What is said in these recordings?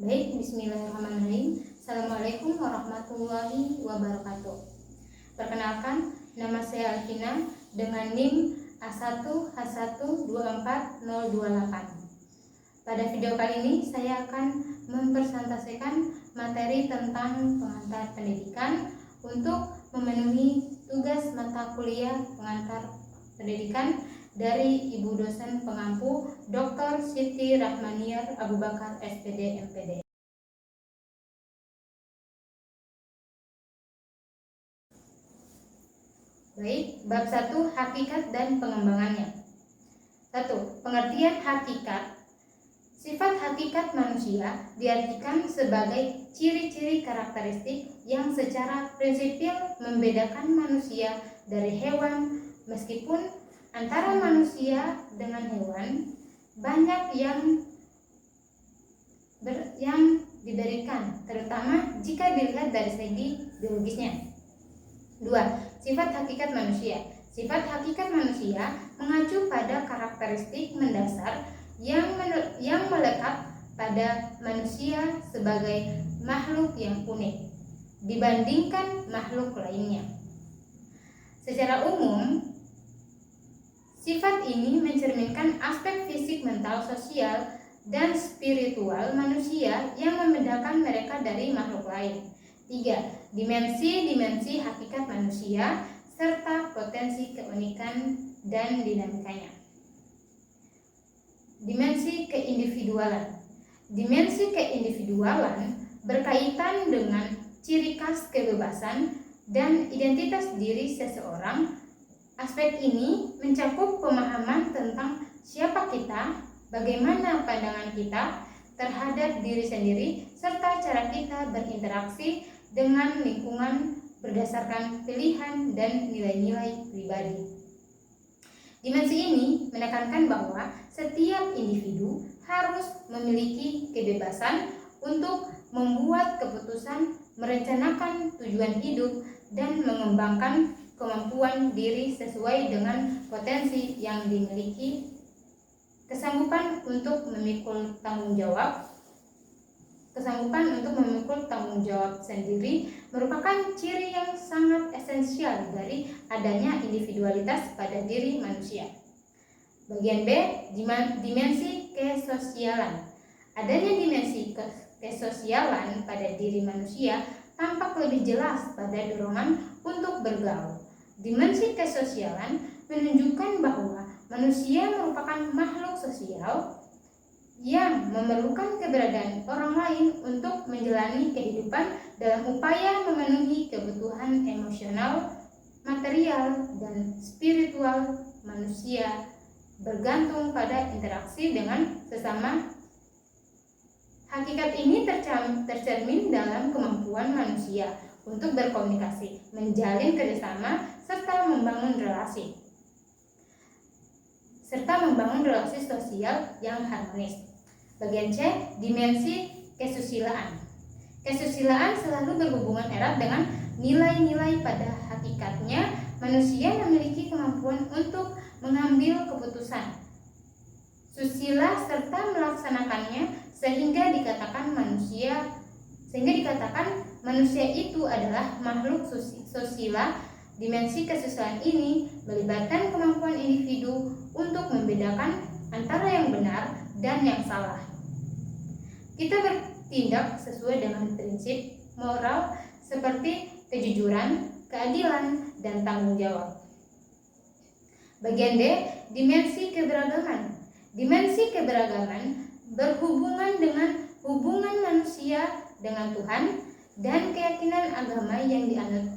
Baik, bismillahirrahmanirrahim. Assalamualaikum warahmatullahi wabarakatuh. Perkenalkan, nama saya Alvina dengan NIM A1H1240028. Pada video kali ini saya akan mempresentasikan materi tentang pengantar pendidikan untuk memenuhi tugas mata kuliah pengantar pendidikan dari Ibu dosen pengampu Dr. Siti Rahmaniar Abu Bakar SPD MPD. Baik, bab 1, hakikat dan pengembangannya. 1. Pengertian hakikat. Sifat hakikat manusia diartikan sebagai ciri-ciri karakteristik yang secara prinsipil membedakan manusia dari hewan, meskipun antara manusia dengan hewan banyak yang diberikan, terutama jika dilihat dari segi biologisnya. 2. Sifat hakikat manusia. Sifat hakikat manusia mengacu pada karakteristik mendasar yang melekat pada manusia sebagai makhluk yang unik dibandingkan makhluk lainnya. Secara umum, sifat ini mencerminkan aspek fisik, mental, sosial, dan spiritual manusia yang membedakan mereka dari makhluk lain. 3. Dimensi-dimensi hakikat manusia serta potensi keunikan dan dinamikanya. Dimensi keindividualan. Dimensi keindividualan berkaitan dengan ciri khas kebebasan dan identitas diri seseorang. Aspek ini mencakup pemahaman tentang siapa kita, bagaimana pandangan kita terhadap diri sendiri, serta cara kita berinteraksi dengan lingkungan berdasarkan pilihan dan nilai-nilai pribadi. Dimensi ini menekankan bahwa setiap individu harus memiliki kebebasan untuk membuat keputusan, merencanakan tujuan hidup, dan mengembangkan kemampuan diri sesuai dengan potensi yang dimiliki. Kesanggupan untuk memikul tanggung jawab sendiri merupakan ciri yang sangat esensial dari adanya individualitas pada diri manusia. Bagian B, dimensi kesosialan. Adanya dimensi kesosialan pada diri manusia tampak lebih jelas pada dorongan untuk bergaul. Dimensi kesosialan menunjukkan bahwa manusia merupakan makhluk sosial yang memerlukan keberadaan orang lain untuk menjalani kehidupan dalam upaya memenuhi kebutuhan emosional, material, dan spiritual manusia bergantung pada interaksi dengan sesama. Hakikat ini tercermin dalam kemampuan manusia untuk berkomunikasi, menjalin kerjasama, serta membangun relasi sosial yang harmonis. Bagian C, dimensi kesusilaan. Kesusilaan selalu berhubungan erat dengan nilai-nilai. Pada hakikatnya, manusia memiliki kemampuan untuk mengambil keputusan susila serta melaksanakannya, sehingga dikatakan manusia itu adalah makhluk susila. Dimensi kesusilaan ini melibatkan kemampuan individu untuk membedakan antara yang benar dan yang salah. Kita bertindak sesuai dengan prinsip moral seperti kejujuran, keadilan, dan tanggung jawab. Bagian D, dimensi keberagaman. Dimensi keberagaman berhubungan dengan hubungan manusia dengan Tuhan dan keyakinan agama yang dianut.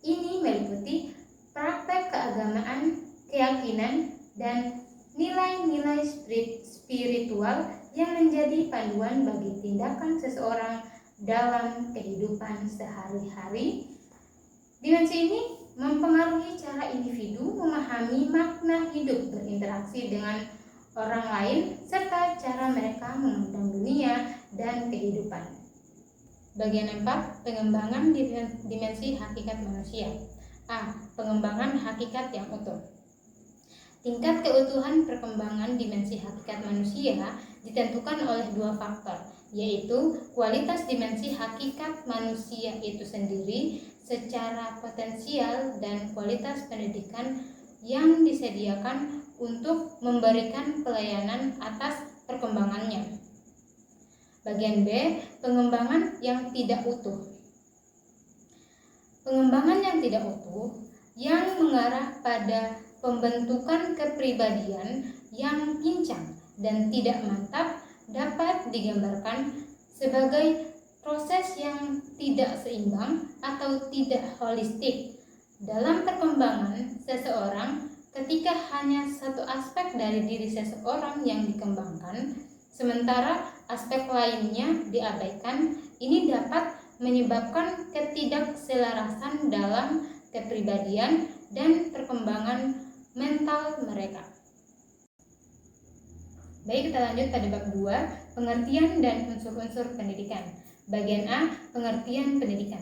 Ini meliputi praktek keagamaan, keyakinan, dan nilai-nilai spiritual yang menjadi panduan bagi tindakan seseorang dalam kehidupan sehari-hari. Dimensi ini mempengaruhi cara individu memahami makna hidup, berinteraksi dengan orang lain, serta cara mereka memandang dunia dan kehidupan. Bagian 4, pengembangan dimensi hakikat manusia. A. Pengembangan hakikat yang utuh. Tingkat keutuhan perkembangan dimensi hakikat manusia ditentukan oleh dua faktor, yaitu kualitas dimensi hakikat manusia itu sendiri secara potensial dan kualitas pendidikan yang disediakan untuk memberikan pelayanan atas perkembangannya. Bagian B, pengembangan yang tidak utuh. Pengembangan yang tidak utuh yang mengarah pada pembentukan kepribadian yang pincang dan tidak mantap dapat digambarkan sebagai proses yang tidak seimbang atau tidak holistik dalam perkembangan seseorang ketika hanya satu aspek dari diri seseorang yang dikembangkan, sementara aspek lainnya diabaikan. Ini dapat menyebabkan ketidakselarasan dalam kepribadian dan perkembangan mental mereka. Baik, kita lanjut pada bab 2, pengertian dan unsur-unsur pendidikan. Bagian A, pengertian pendidikan.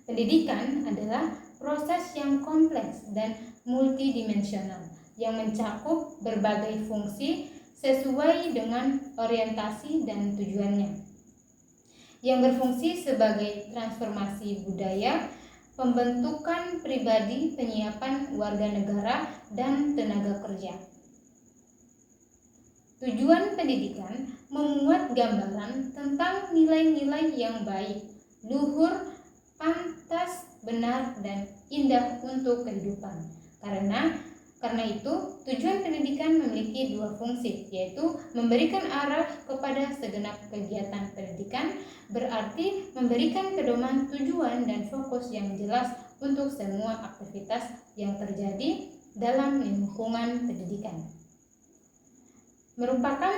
Pendidikan adalah proses yang kompleks dan multidimensional yang mencakup berbagai fungsi sesuai dengan orientasi dan tujuannya, yang berfungsi sebagai transformasi budaya, pembentukan pribadi, penyiapan warga negara, dan tenaga kerja. Tujuan pendidikan memuat gambaran tentang nilai-nilai yang baik, luhur, pantas, benar, dan indah untuk kehidupan. Karena itu, tujuan pendidikan memiliki dua fungsi, yaitu memberikan arah kepada segenap kegiatan pendidikan, berarti memberikan pedoman tujuan dan fokus yang jelas untuk semua aktivitas yang terjadi dalam lingkungan pendidikan. Merupakan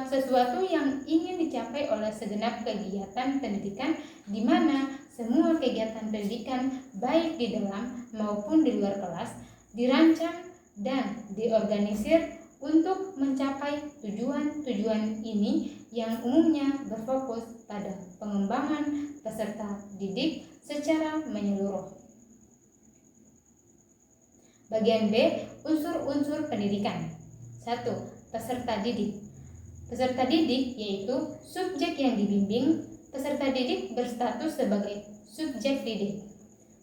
sesuatu yang ingin dicapai oleh segenap kegiatan pendidikan, di mana semua kegiatan pendidikan baik di dalam maupun di luar kelas dirancang dan diorganisir untuk mencapai tujuan-tujuan ini yang umumnya berfokus pada pengembangan peserta didik secara menyeluruh. Bagian B, unsur-unsur pendidikan. 1. Peserta didik. Peserta didik yaitu subjek yang dibimbing. Peserta didik berstatus sebagai subjek didik.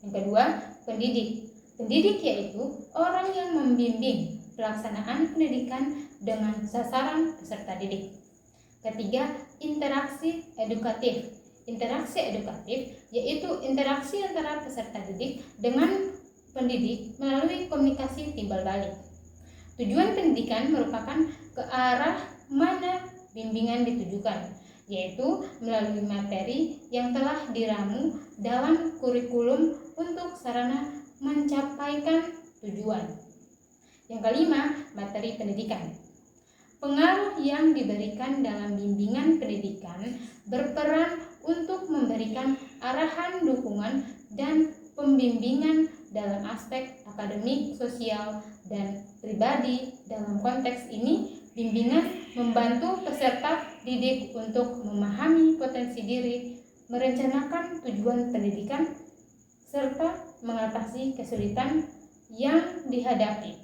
Yang kedua, pendidik. Pendidik yaitu orang yang membimbing pelaksanaan pendidikan dengan sasaran peserta didik. Ketiga, interaksi edukatif. Interaksi edukatif yaitu interaksi antara peserta didik dengan pendidik melalui komunikasi timbal balik. Tujuan pendidikan merupakan ke arah mana bimbingan ditujukan, yaitu melalui materi yang telah diramu dalam kurikulum untuk sarana mencapaikan tujuan. Yang kelima, materi pendidikan. Pengaruh yang diberikan dalam bimbingan pendidikan berperan untuk memberikan arahan dukungan dan pembimbingan dalam aspek akademik, sosial, dan pribadi. Dalam konteks ini, bimbingan membantu peserta didik untuk memahami potensi diri, merencanakan tujuan pendidikan, serta mengatasi kesulitan yang dihadapi.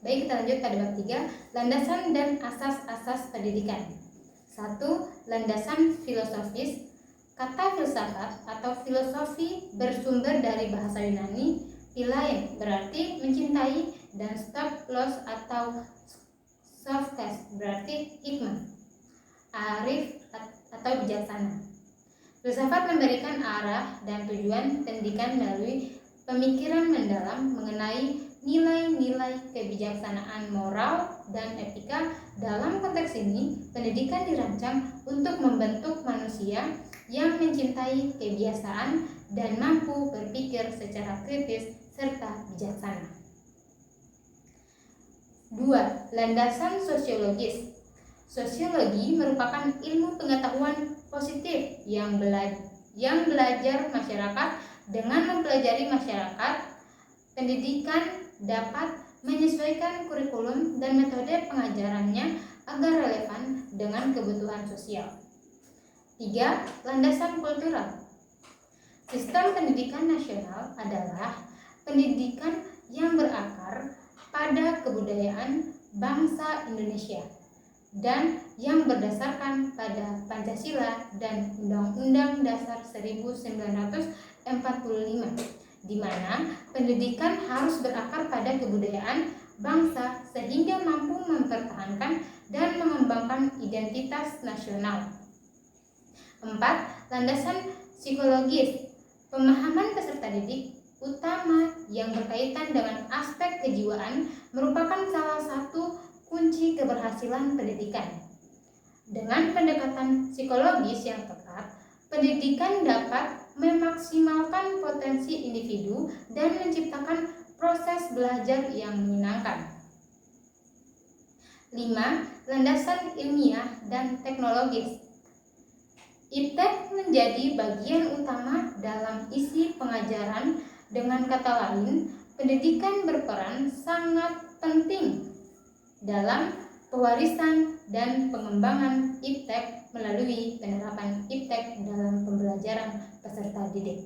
Baik, kita lanjut pada bab 3, landasan dan asas-asas pendidikan. 1. Landasan filosofis. Kata filsafat atau filosofi bersumber dari bahasa Yunani philein, berarti mencintai, dan stoplos atau sophos berarti hikmah, arif atau bijaksana. Filsafat memberikan arah dan tujuan pendidikan melalui pemikiran mendalam mengenai nilai-nilai kebijaksanaan moral dan etika. Dalam konteks ini, pendidikan dirancang untuk membentuk manusia yang mencintai kebiasaan dan mampu berpikir secara kritis serta bijaksana. 2. Landasan sosiologis. Sosiologi merupakan ilmu pengetahuan positif yang belajar masyarakat. Dengan mempelajari masyarakat, pendidikan dapat menyesuaikan kurikulum dan metode pengajarannya agar relevan dengan kebutuhan sosial. 3. Landasan kultural. Sistem pendidikan nasional adalah pendidikan yang berakar pada kebudayaan bangsa Indonesia dan yang berdasarkan pada Pancasila dan Undang-Undang Dasar 1945, di mana pendidikan harus berakar pada kebudayaan bangsa sehingga mampu mempertahankan dan mengembangkan identitas nasional. 4. Landasan psikologis. Pemahaman peserta didik utama yang berkaitan dengan aspek kejiwaan merupakan salah satu kunci keberhasilan pendidikan. Dengan pendekatan psikologis yang tepat, pendidikan dapat memaksimalkan potensi individu dan menciptakan proses belajar yang menyenangkan. 5. Landasan ilmiah dan teknologis. IPTEK menjadi bagian utama dalam isi pengajaran. Dengan kata lain, pendidikan berperan sangat penting dalam pewarisan dan pengembangan IPTEK melalui penerapan IPTEK dalam pembelajaran peserta didik.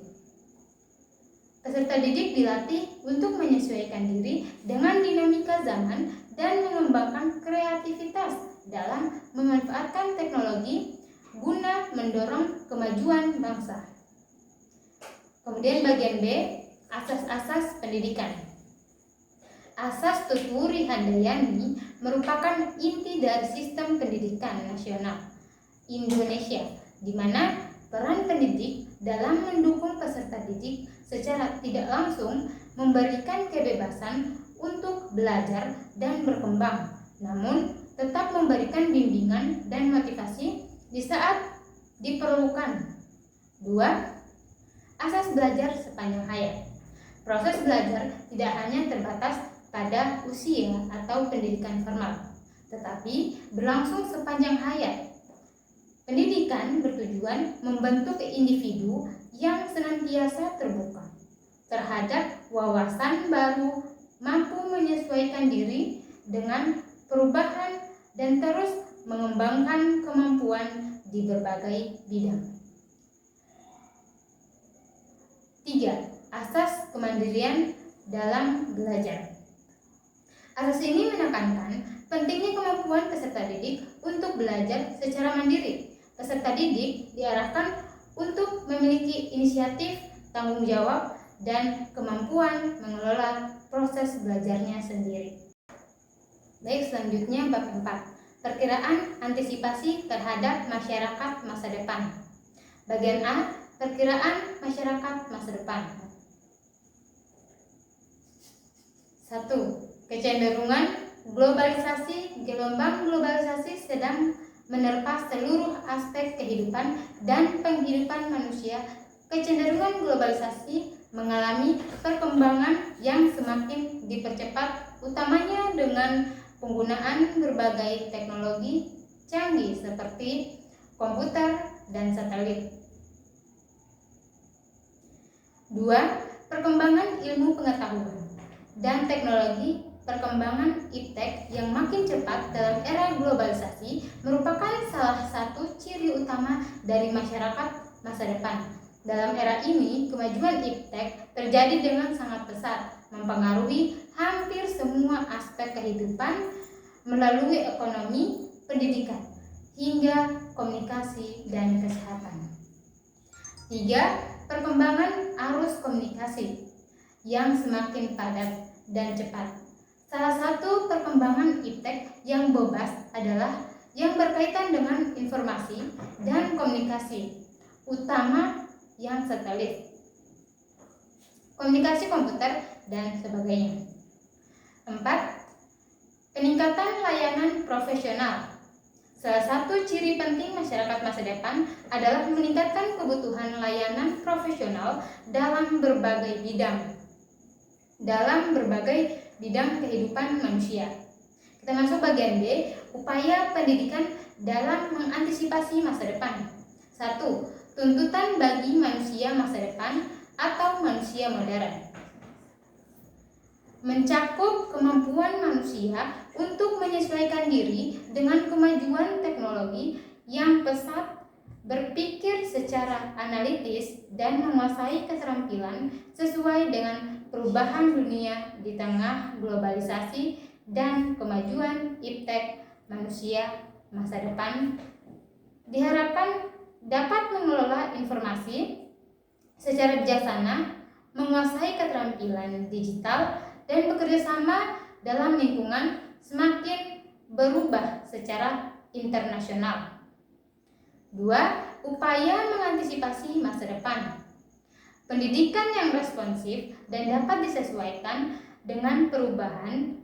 Peserta didik dilatih untuk menyesuaikan diri dengan dinamika zaman dan mengembangkan kreativitas dalam memanfaatkan teknologi guna mendorong kemajuan bangsa. Kemudian bagian B, asas-asas pendidikan. Asas Tutwuri Handayani merupakan inti dari sistem pendidikan nasional Indonesia, di mana peran pendidik dalam mendukung peserta didik secara tidak langsung memberikan kebebasan untuk belajar dan berkembang, namun tetap memberikan bimbingan dan motivasi di saat diperlukan. 2. Asas belajar sepanjang hayat. Proses belajar tidak hanya terbatas pada usia atau pendidikan formal, tetapi berlangsung sepanjang hayat. Pendidikan bertujuan membentuk individu yang senantiasa terbuka terhadap wawasan baru, mampu menyesuaikan diri dengan perubahan dan terus mengembangkan kemampuan di berbagai bidang. 3. Asas kemandirian dalam belajar. Asas ini menekankan pentingnya kemampuan peserta didik untuk belajar secara mandiri. Peserta didik diarahkan untuk memiliki inisiatif, tanggung jawab, dan kemampuan mengelola proses belajarnya sendiri. Baik, selanjutnya bab 4. Perkiraan antisipasi terhadap masyarakat masa depan. Bagian A, perkiraan masyarakat masa depan. 1. Kecenderungan globalisasi. Gelombang globalisasi sedang menerpa seluruh aspek kehidupan dan penghidupan manusia. Kecenderungan globalisasi mengalami perkembangan yang semakin dipercepat, utamanya dengan penggunaan berbagai teknologi canggih seperti komputer dan satelit. 2. Perkembangan ilmu pengetahuan dan teknologi. Perkembangan IPTEK yang makin cepat dalam era globalisasi merupakan salah satu ciri utama dari masyarakat masa depan. Dalam era ini, kemajuan IPTEK terjadi dengan sangat besar, mempengaruhi hampir semua aspek kehidupan melalui ekonomi, pendidikan, hingga komunikasi dan kesehatan. 3. Perkembangan arus komunikasi yang semakin padat dan cepat. Salah satu perkembangan IPTEK yang bobas adalah yang berkaitan dengan informasi dan komunikasi, utama yang satelit, komunikasi komputer, dan sebagainya. 4. Peningkatan layanan profesional. Salah satu ciri penting masyarakat masa depan adalah meningkatkan kebutuhan layanan profesional dalam berbagai bidang kehidupan manusia. Kita masuk bagian B, upaya pendidikan dalam mengantisipasi masa depan. 1. Tuntutan bagi manusia masa depan atau manusia modern. Mencakup kemampuan manusia untuk menyesuaikan diri dengan kemajuan teknologi yang pesat, berpikir secara analitis, dan menguasai keterampilan sesuai dengan perubahan dunia di tengah globalisasi dan kemajuan IPTEK manusia masa depan diharapkan dapat mengelola informasi secara bijaksana, menguasai keterampilan digital, dan bekerja sama dalam lingkungan semakin berubah secara internasional. 2. Upaya mengantisipasi masa depan. Pendidikan yang responsif dan dapat disesuaikan dengan perubahan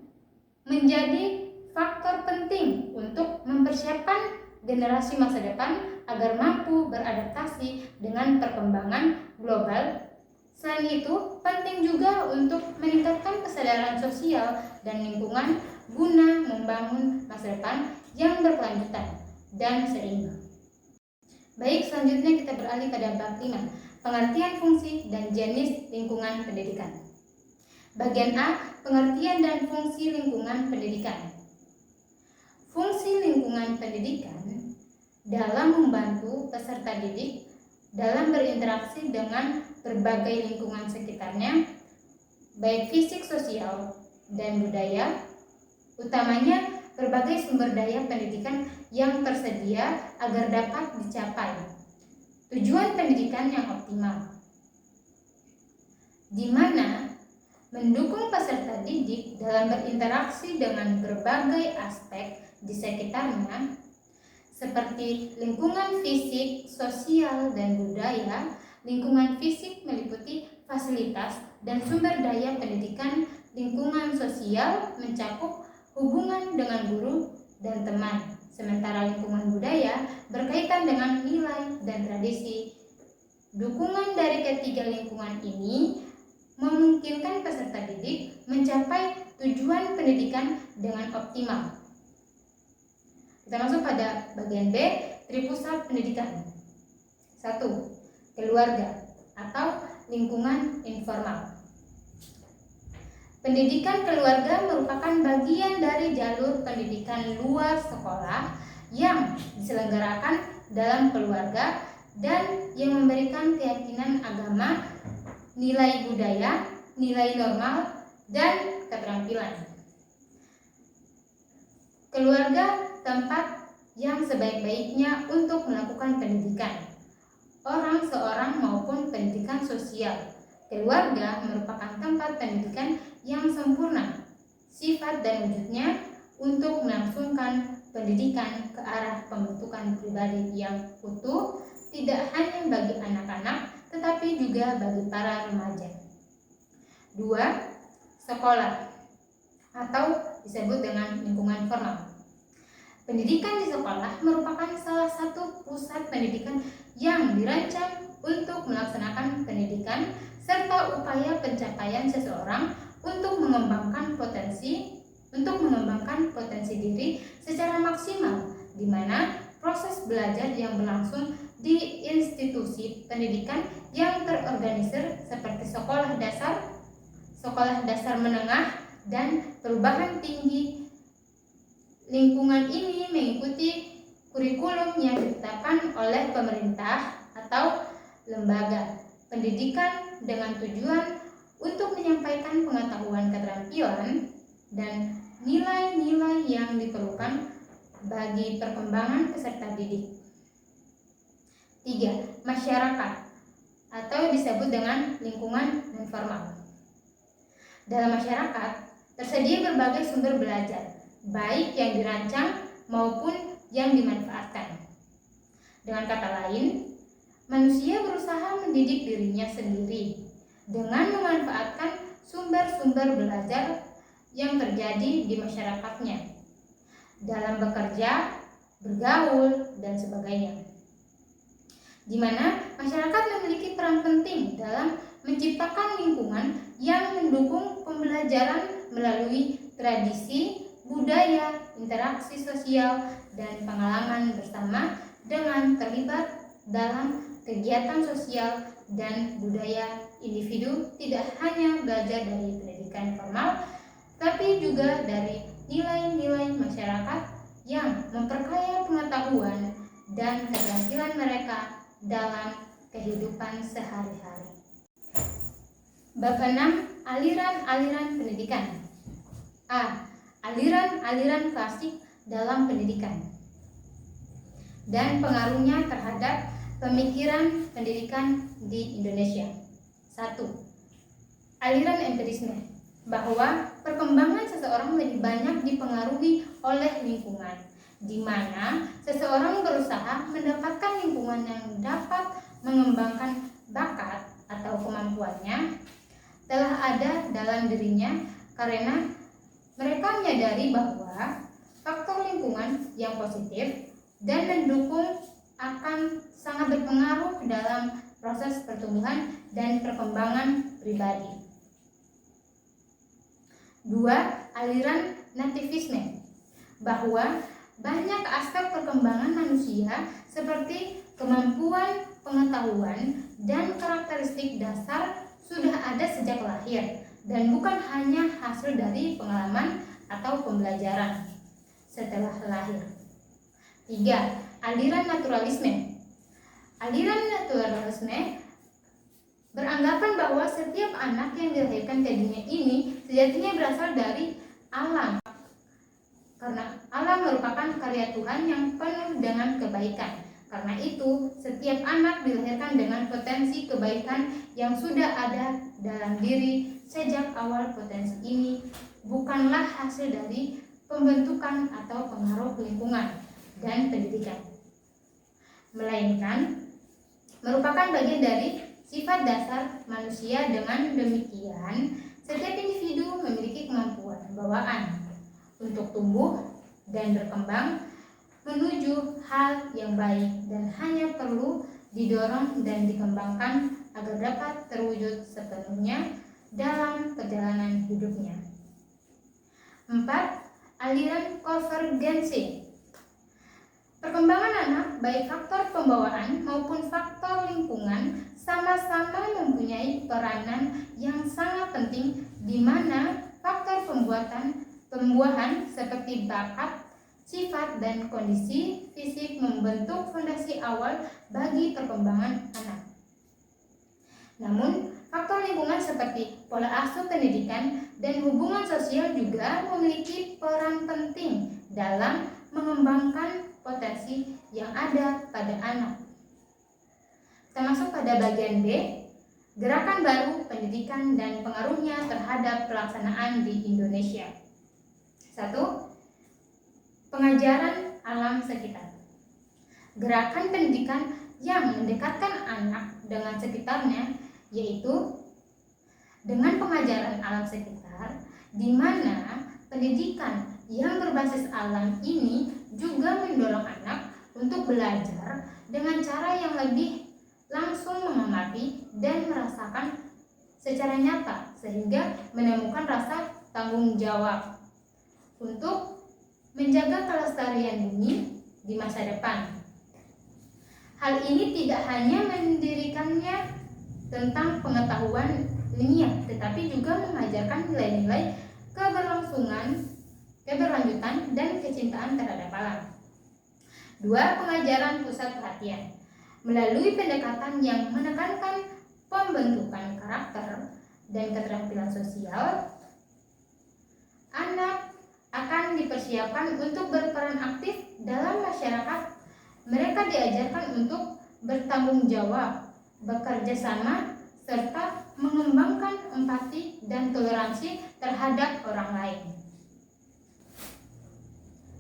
menjadi faktor penting untuk mempersiapkan generasi masa depan agar mampu beradaptasi dengan perkembangan global. Selain itu, penting juga untuk meningkatkan kesadaran sosial dan lingkungan guna membangun masa depan yang berkelanjutan dan seimbang. Baik, selanjutnya kita beralih pada bab 5, pengertian fungsi dan jenis lingkungan pendidikan. Bagian A, pengertian dan fungsi lingkungan pendidikan. Fungsi lingkungan pendidikan dalam membantu peserta didik dalam berinteraksi dengan berbagai lingkungan sekitarnya, baik fisik, sosial, dan budaya, utamanya berbagai sumber daya pendidikan yang tersedia agar dapat dicapai tujuan pendidikan yang optimal, di mana mendukung peserta didik dalam berinteraksi dengan berbagai aspek di sekitarnya, seperti lingkungan fisik, sosial, dan budaya. Lingkungan fisik meliputi fasilitas dan sumber daya pendidikan. Lingkungan sosial mencakup hubungan dengan guru dan teman, sementara lingkungan budaya berkaitan dengan nilai dan tradisi. Dukungan dari ketiga lingkungan ini memungkinkan peserta didik mencapai tujuan pendidikan dengan optimal. Kita masuk pada bagian B, tripusat pendidikan. 1. Keluarga atau lingkungan informal. Pendidikan keluarga merupakan bagian dari jalur pendidikan luar sekolah yang diselenggarakan dalam keluarga dan yang memberikan keyakinan agama, nilai budaya, nilai normal, dan keterampilan. Keluarga tempat yang sebaik-baiknya untuk melakukan pendidikan orang seorang maupun pendidikan sosial. Keluarga merupakan tempat pendidikan yang sempurna, sifat dan wujudnya untuk melangsungkan pendidikan ke arah pembentukan pribadi yang utuh, tidak hanya bagi anak-anak, tetapi juga bagi para remaja. 2. Sekolah atau disebut dengan lingkungan formal. Pendidikan di sekolah merupakan salah satu pusat pendidikan yang dirancang untuk melaksanakan pendidikan serta upaya pencapaian seseorang untuk mengembangkan potensi diri secara maksimal, di mana proses belajar yang berlangsung di institusi pendidikan yang terorganisir seperti sekolah dasar menengah, dan perguruan tinggi. Lingkungan ini mengikuti kurikulum yang ditetapkan oleh pemerintah atau lembaga pendidikan dengan tujuan untuk menyampaikan pengetahuan, keterampilan, dan nilai-nilai yang diperlukan bagi perkembangan peserta didik. 3. Masyarakat atau disebut dengan lingkungan non formal. Dalam masyarakat tersedia berbagai sumber belajar, baik yang dirancang maupun yang dimanfaatkan. Dengan kata lain, manusia berusaha mendidik dirinya sendiri dengan memanfaatkan sumber-sumber belajar yang terjadi di masyarakatnya dalam bekerja, bergaul, dan sebagainya, di mana masyarakat memiliki peran penting dalam menciptakan lingkungan yang mendukung pembelajaran melalui tradisi, budaya, interaksi sosial, dan pengalaman bersama dengan terlibat dalam kegiatan sosial dan budaya. Individu tidak hanya belajar dari pendidikan formal, tapi juga dari nilai-nilai masyarakat yang memperkaya pengetahuan dan keterampilan mereka dalam kehidupan sehari-hari. Bab 6. Aliran-aliran pendidikan. A. Aliran-aliran klasik dalam pendidikan. dan pengaruhnya terhadap pemikiran pendidikan di Indonesia. 1. Aliran empirisme, bahwa perkembangan seseorang lebih banyak dipengaruhi oleh lingkungan, di mana seseorang berusaha mendapatkan lingkungan yang dapat mengembangkan bakat atau kemampuannya telah ada dalam dirinya, karena mereka menyadari bahwa faktor lingkungan yang positif dan mendukung akan sangat berpengaruh dalam proses pertumbuhan dan perkembangan pribadi. 2. Aliran nativisme, bahwa banyak aspek perkembangan manusia seperti kemampuan pengetahuan dan karakteristik dasar sudah ada sejak lahir dan bukan hanya hasil dari pengalaman atau pembelajaran setelah lahir. 3. Aliran naturalisme. Aliran naturalisme beranggapan bahwa setiap anak yang dilahirkan ke dunia ini sejatinya berasal dari alam, karena alam merupakan karya Tuhan yang penuh dengan kebaikan. Karena itu, setiap anak dilahirkan dengan potensi kebaikan yang sudah ada dalam diri sejak awal. Potensi ini bukanlah hasil dari pembentukan atau pengaruh lingkungan dan pendidikan, melainkan merupakan bagian dari sifat dasar manusia. Dengan demikian, setiap individu memiliki kemampuan bawaan untuk tumbuh dan berkembang menuju hal yang baik dan hanya perlu didorong dan dikembangkan agar dapat terwujud sepenuhnya dalam perjalanan hidupnya. 4. Aliran konvergensi. Perkembangan anak, baik faktor pembawaan maupun faktor lingkungan, sama-sama mempunyai peranan yang sangat penting, di mana faktor pembuahan seperti bakat, sifat, dan kondisi fisik membentuk fondasi awal bagi perkembangan anak. Namun, faktor lingkungan seperti pola asuh, pendidikan, dan hubungan sosial juga memiliki peran penting dalam mengembangkan potensi yang ada pada anak. Kita masuk pada bagian B, gerakan baru pendidikan dan pengaruhnya terhadap pelaksanaan di Indonesia. 1. Pengajaran alam sekitar. Gerakan pendidikan yang mendekatkan anak dengan sekitarnya, yaitu dengan pengajaran alam sekitar, di mana pendidikan yang berbasis alam ini juga mendorong anak untuk belajar dengan cara yang lebih langsung mengamati dan merasakan secara nyata, sehingga menemukan rasa tanggung jawab untuk menjaga kelestarian bumi di masa depan. Hal ini tidak hanya mendirikannya tentang pengetahuan ilmiah, tetapi juga mengajarkan nilai-nilai keberlanjutan, dan kecintaan terhadap alam. 2. Pengajaran pusat perhatian. Melalui pendekatan yang menekankan pembentukan karakter dan keterampilan sosial, anak akan dipersiapkan untuk berperan aktif dalam masyarakat. Mereka diajarkan untuk bertanggung jawab, bekerja sama, serta mengembangkan empati dan toleransi terhadap orang lain.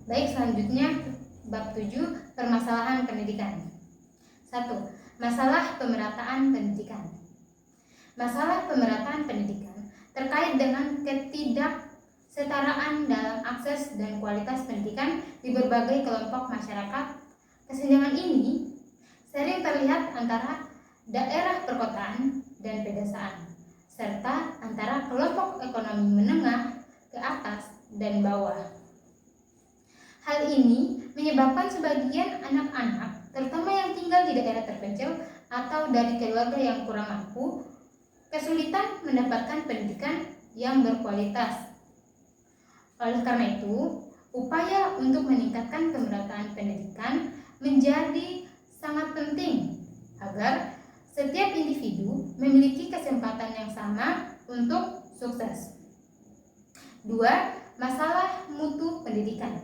Baik, selanjutnya bab 7, permasalahan pendidikan. 1. Masalah pemerataan pendidikan. Masalah pemerataan pendidikan terkait dengan ketidaksetaraan dalam akses dan kualitas pendidikan di berbagai kelompok masyarakat. Kesenjangan ini sering terlihat antara daerah perkotaan dan pedesaan, serta antara kelompok ekonomi menengah ke atas dan bawah. Hal ini menyebabkan sebagian anak-anak, terutama yang tinggal di daerah terpencil atau dari keluarga yang kurang mampu, kesulitan mendapatkan pendidikan yang berkualitas. Oleh karena itu, upaya untuk meningkatkan pemerataan pendidikan menjadi sangat penting agar setiap individu memiliki kesempatan yang sama untuk sukses. 2. Masalah mutu pendidikan.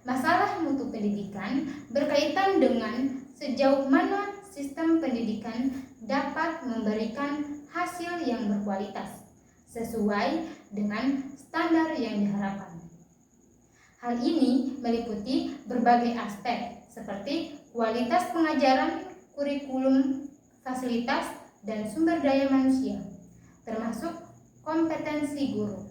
Masalah mutu pendidikan berkaitan dengan sejauh mana sistem pendidikan dapat memberikan hasil yang berkualitas sesuai dengan standar yang diharapkan. Hal ini meliputi berbagai aspek seperti kualitas pengajaran, kurikulum, fasilitas, dan sumber daya manusia, termasuk kompetensi guru.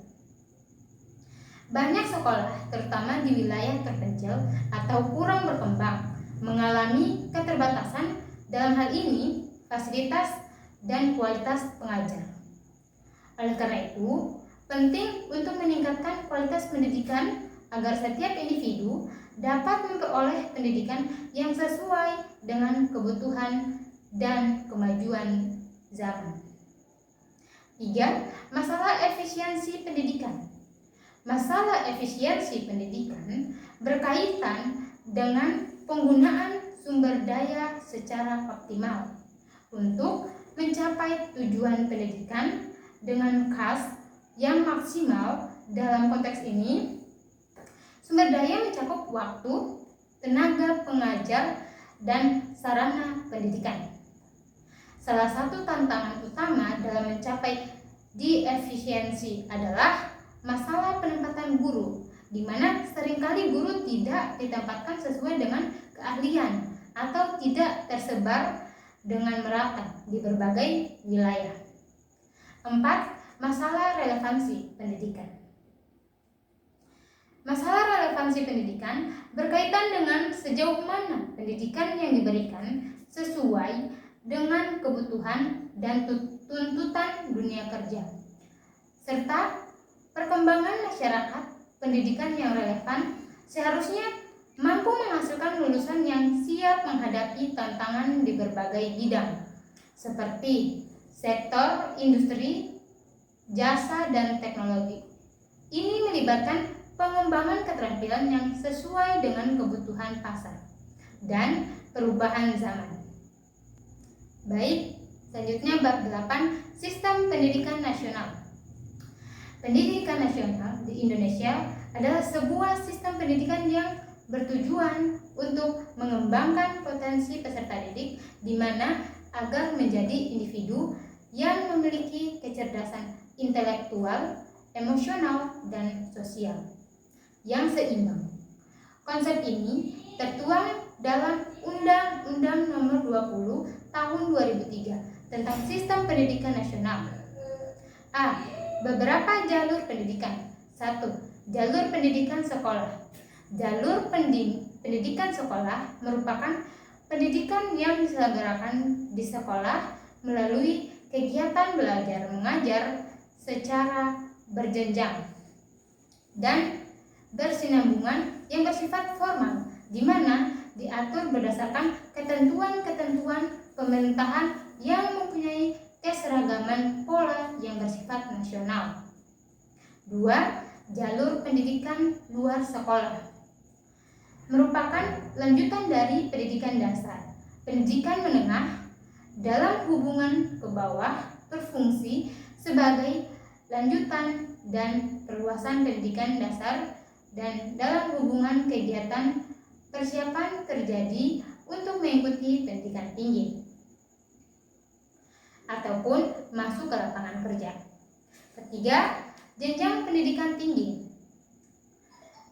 Banyak sekolah, terutama di wilayah terpencil atau kurang berkembang, mengalami keterbatasan dalam hal ini fasilitas dan kualitas pengajar. Oleh karena itu, penting untuk meningkatkan kualitas pendidikan agar setiap individu dapat memperoleh pendidikan yang sesuai dengan kebutuhan dan kemajuan zaman. 3. Masalah efisiensi pendidikan. Masalah efisiensi pendidikan berkaitan dengan penggunaan sumber daya secara optimal untuk mencapai tujuan pendidikan dengan khas yang maksimal. Dalam konteks ini, sumber daya mencakup waktu, tenaga pengajar, dan sarana pendidikan. Salah satu tantangan utama dalam mencapai diefisiensi adalah masalah penempatan guru, di mana seringkali guru tidak ditempatkan sesuai dengan keahlian atau tidak tersebar dengan merata di berbagai wilayah. 4. Masalah relevansi pendidikan. Masalah relevansi pendidikan berkaitan dengan sejauh mana pendidikan yang diberikan sesuai dengan kebutuhan dan tuntutan dunia kerja, serta perkembangan masyarakat. Pendidikan yang relevan seharusnya mampu menghasilkan lulusan yang siap menghadapi tantangan di berbagai bidang, seperti sektor industri, jasa, dan teknologi. Ini melibatkan pengembangan keterampilan yang sesuai dengan kebutuhan pasar dan perubahan zaman. Baik, selanjutnya bab 8, Sistem Pendidikan Nasional. Pendidikan nasional di Indonesia adalah sebuah sistem pendidikan yang bertujuan untuk mengembangkan potensi peserta didik di mana agar menjadi individu yang memiliki kecerdasan intelektual, emosional, dan sosial yang seimbang. Konsep ini tertuang dalam Undang-Undang Nomor 20 Tahun 2003 tentang Sistem Pendidikan Nasional. A. Beberapa jalur pendidikan. 1. Jalur pendidikan sekolah. Jalur pendidikan sekolah merupakan pendidikan yang diselenggarakan di sekolah melalui kegiatan belajar mengajar secara berjenjang dan bersinambungan yang bersifat formal, di mana diatur berdasarkan ketentuan-ketentuan pemerintahan yang mempunyai keseragaman pola yang bersifat nasional. 2. Jalur pendidikan luar sekolah merupakan lanjutan dari pendidikan dasar. Pendidikan menengah dalam hubungan ke bawah berfungsi sebagai lanjutan dan perluasan pendidikan dasar dan dalam hubungan kegiatan persiapan terjadi untuk mengikuti pendidikan tinggi ataupun masuk ke lapangan kerja. 3. Jenjang pendidikan tinggi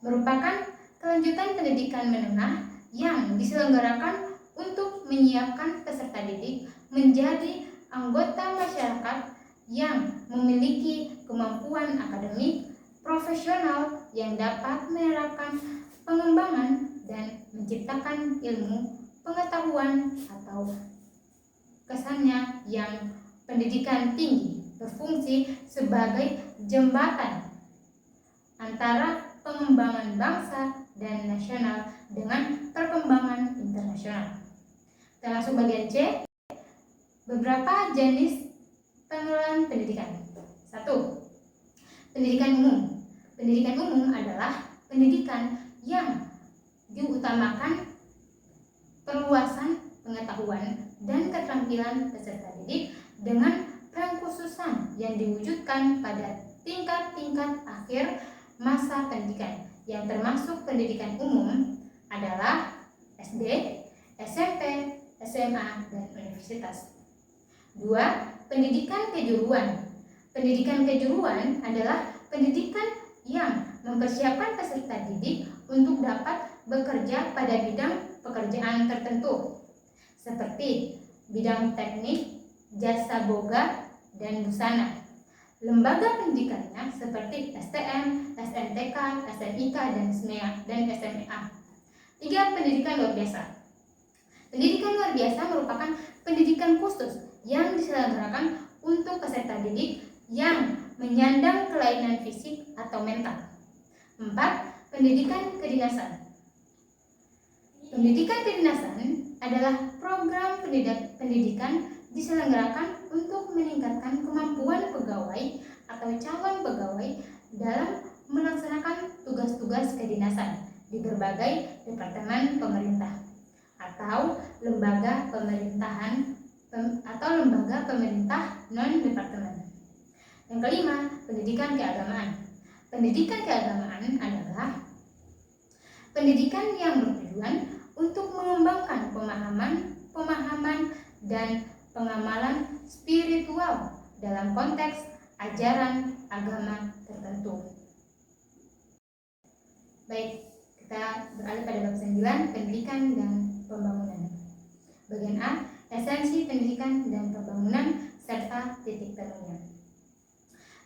merupakan kelanjutan pendidikan menengah yang diselenggarakan untuk menyiapkan peserta didik menjadi anggota masyarakat yang memiliki kemampuan akademik profesional yang dapat menerapkan pengembangan dan menciptakan ilmu pengetahuan atau kesannya yang pendidikan tinggi berfungsi sebagai jembatan antara pengembangan bangsa dan nasional dengan perkembangan internasional. Termasuk bagian C, beberapa jenis pengelolaan pendidikan. 1. Pendidikan umum. Pendidikan umum adalah pendidikan yang diutamakan perluasan pengetahuan dan keterampilan peserta didik dengan pengkhususan yang diwujudkan pada tingkat-tingkat akhir masa pendidikan, yang termasuk pendidikan umum adalah SD, SMP, SMA, dan universitas. 2. Pendidikan kejuruan. Pendidikan kejuruan adalah pendidikan yang mempersiapkan peserta didik untuk dapat bekerja pada bidang pekerjaan tertentu, seperti bidang teknik, jasa boga, dan busana. Lembaga pendidikannya seperti STM, SNTK, SNIK, dan SMA. 3. Pendidikan luar biasa. Pendidikan luar biasa merupakan pendidikan khusus yang diselenggarakan untuk peserta didik yang menyandang kelainan fisik atau mental. 4. Pendidikan kedinasan. Pendidikan kedinasan adalah program pendidikan diselenggarakan untuk meningkatkan kemampuan pegawai atau calon pegawai dalam melaksanakan tugas-tugas kedinasan di berbagai departemen pemerintah atau lembaga pemerintahan atau lembaga pemerintah non-departemen. Yang kelima, pendidikan keagamaan. Pendidikan keagamaan adalah pendidikan yang bertujuan untuk mengembangkan pemahaman dan pengamalan spiritual dalam konteks ajaran agama tertentu. Baik, kita beralih pada bab 9, pendidikan dan pembangunan. Bagian A, esensi pendidikan dan pembangunan serta titik temunya.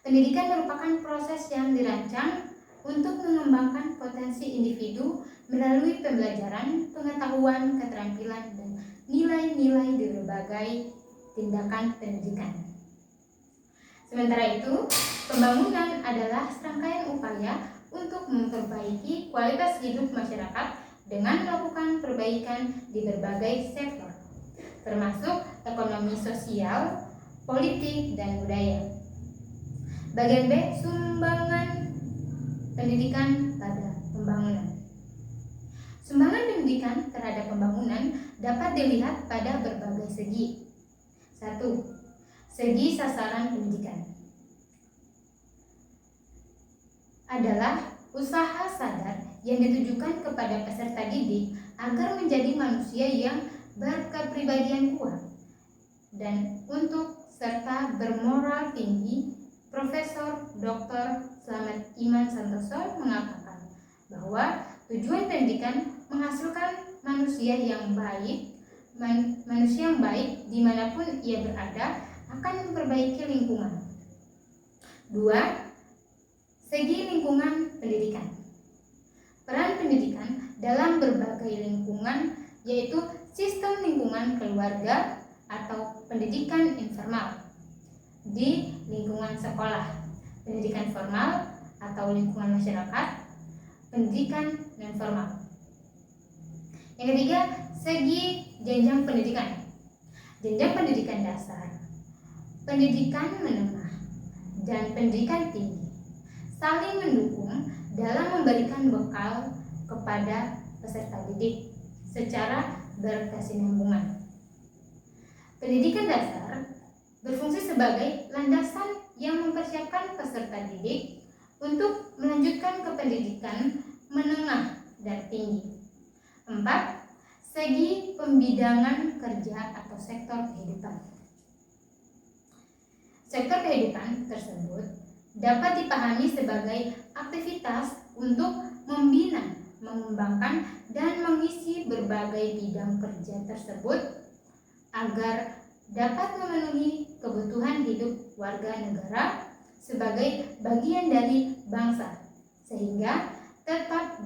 Pendidikan merupakan proses yang dirancang untuk mengembangkan potensi individu melalui pembelajaran, pengetahuan, keterampilan, dan nilai-nilai di berbagai tindakan pendidikan. Sementara itu, pembangunan adalah serangkaian upaya untuk memperbaiki kualitas hidup masyarakat dengan melakukan perbaikan di berbagai sektor, termasuk ekonomi sosial, politik, dan budaya. Bagian B, sumbangan pendidikan pada pembangunan. Sumbangan pendidikan terhadap pembangunan dapat dilihat pada berbagai segi. 1. Segi sasaran pendidikan adalah usaha sadar yang ditujukan kepada peserta didik agar menjadi manusia yang berkepribadian kuat dan untuk serta bermoral tinggi. Profesor Dr. Slamet Iman Santoso mengatakan bahwa tujuan pendidikan menghasilkan manusia yang baik dimanapun ia berada akan memperbaiki lingkungan. 2. Segi lingkungan pendidikan. Peran pendidikan dalam berbagai lingkungan yaitu sistem lingkungan keluarga atau pendidikan informal, di lingkungan sekolah, pendidikan formal atau lingkungan masyarakat, pendidikan non formal. Yang ketiga, segi jenjang pendidikan. Jenjang pendidikan dasar, pendidikan menengah, dan pendidikan tinggi saling mendukung dalam memberikan bekal kepada peserta didik secara berkesinambungan. Pendidikan dasar berfungsi sebagai landasan yang mempersiapkan peserta didik untuk melanjutkan ke pendidikan menengah dan tinggi. 4. Segi pembidangan kerja atau sektor kehidupan. Sektor kehidupan tersebut dapat dipahami sebagai aktivitas untuk membina, mengembangkan, dan mengisi berbagai bidang kerja tersebut agar dapat memenuhi kebutuhan hidup warga negara sebagai bagian dari bangsa sehingga tetap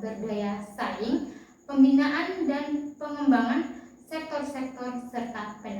berdaya saing, pembinaan dan pengembangan sektor-sektor serta pendidikan.